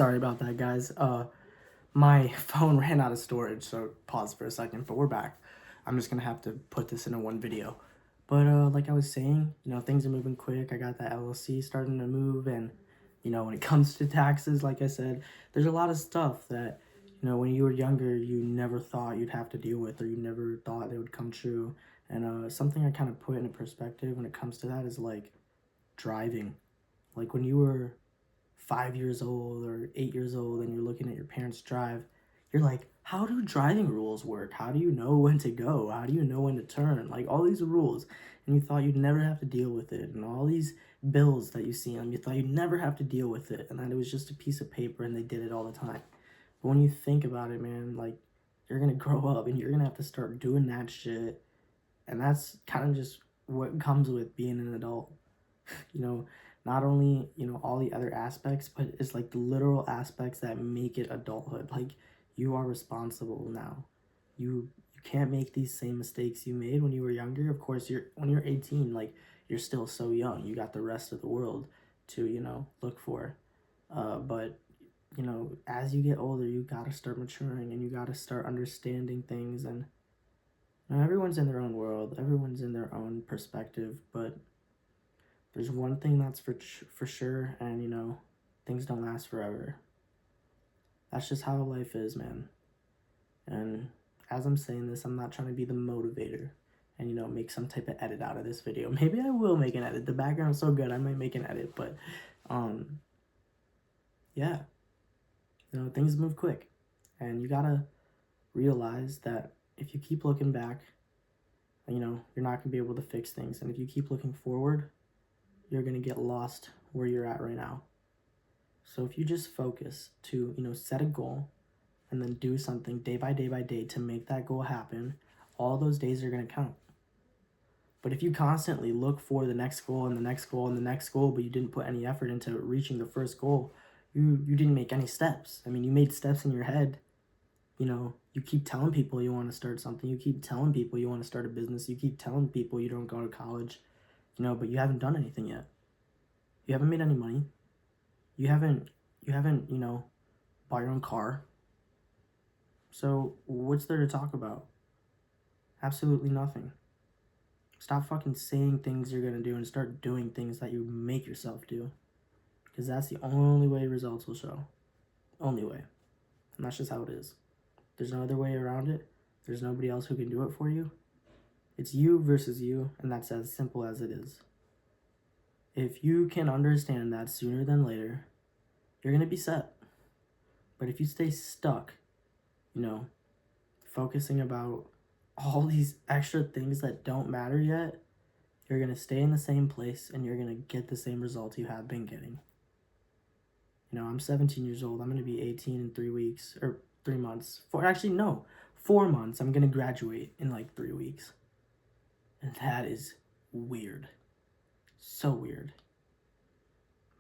Sorry about that, guys. My phone ran out of storage, so pause for a second, but we're back. I'm just gonna have to put this into one video. But like I was saying, things are moving quick. I got that LLC starting to move, and when it comes to taxes, like I said, there's a lot of stuff that when you were younger, you never thought you'd have to deal with, or you never thought they would come true. And something I kind of put into perspective when it comes to that is like driving. Like when you were 5 years old or 8 years old and you're looking at your parents drive, you're like, how do driving rules work? How do you know when to go? How do you know when to turn? Like all these rules. And you thought you'd never have to deal with it. And all these bills that you see on, you thought you'd never have to deal with it. And that it was just a piece of paper and they did it all the time. But when you think about it, man, like you're going to grow up and you're going to have to start doing that shit. And that's kind of just what comes with being an adult. you know, Not only, all the other aspects, but it's like the literal aspects that make it adulthood. Like you are responsible now. You can't make these same mistakes you made when you were younger. Of course, when you're 18, like you're still so young. You got the rest of the world to, look for. But as you get older, you got to start maturing and you got to start understanding things. And everyone's in their own world. Everyone's in their own perspective, but there's one thing that's for sure, and things don't last forever. That's just how life is, man. And as I'm saying this, I'm not trying to be the motivator and make some type of edit out of this video. Maybe I will make an edit. The background's so good, I might make an edit, but yeah. Things move quick. And you gotta realize that if you keep looking back, you're not gonna be able to fix things. And if you keep looking forward, you're going to get lost where you're at right now. So if you just focus to, set a goal and then do something day by day by day to make that goal happen, all those days are going to count. But if you constantly look for the next goal and the next goal and the next goal, but you didn't put any effort into reaching the first goal, you didn't make any steps. I mean, you made steps in your head. You keep telling people you want to start something. You keep telling people you want to start a business. You keep telling people you don't go to college. But you haven't done anything yet. You haven't made any money. You haven't, bought your own car. So what's there to talk about? Absolutely nothing. Stop fucking saying things you're gonna do and start doing things that you make yourself do. Because that's the only way results will show. Only way. And that's just how it is. There's no other way around it. There's nobody else who can do it for you. It's you versus you, and that's as simple as it is. If you can understand that sooner than later, you're going to be set. But if you stay stuck, focusing about all these extra things that don't matter yet, you're going to stay in the same place and you're going to get the same results you have been getting. I'm 17 years old. I'm going to be 18 in 3 weeks, or 3 months. 4 months. I'm going to graduate in like 3 weeks. And that is weird. So weird.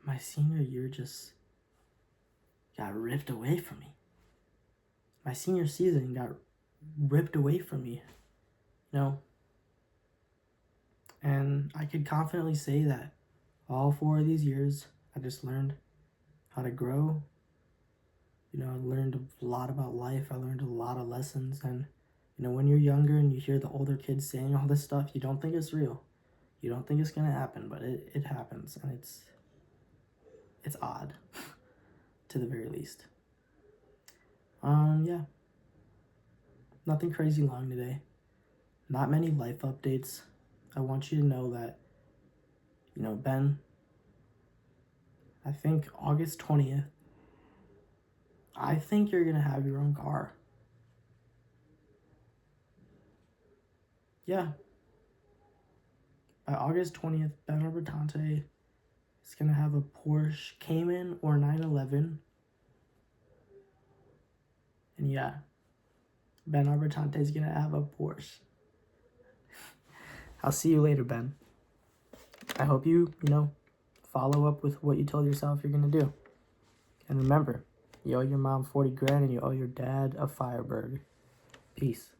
My senior year just got ripped away from me. My senior season got ripped away from me. And I could confidently say that all 4 of these years, I just learned how to grow. I learned a lot about life. I learned a lot of lessons. And when you're younger and you hear the older kids saying all this stuff, you don't think it's real. You don't think it's going to happen, but it happens. And it's odd, to the very least. Yeah. Nothing crazy long today. Not many life updates. I want you to know that, Ben, I think August 20th, I think you're going to have your own car. Yeah. By August 20th, Ben Abertante is going to have a Porsche Cayman or 911. And yeah, Ben Abertante is going to have a Porsche. I'll see you later, Ben. I hope you, follow up with what you told yourself you're going to do. And remember, you owe your mom 40 grand and you owe your dad a Firebird. Peace.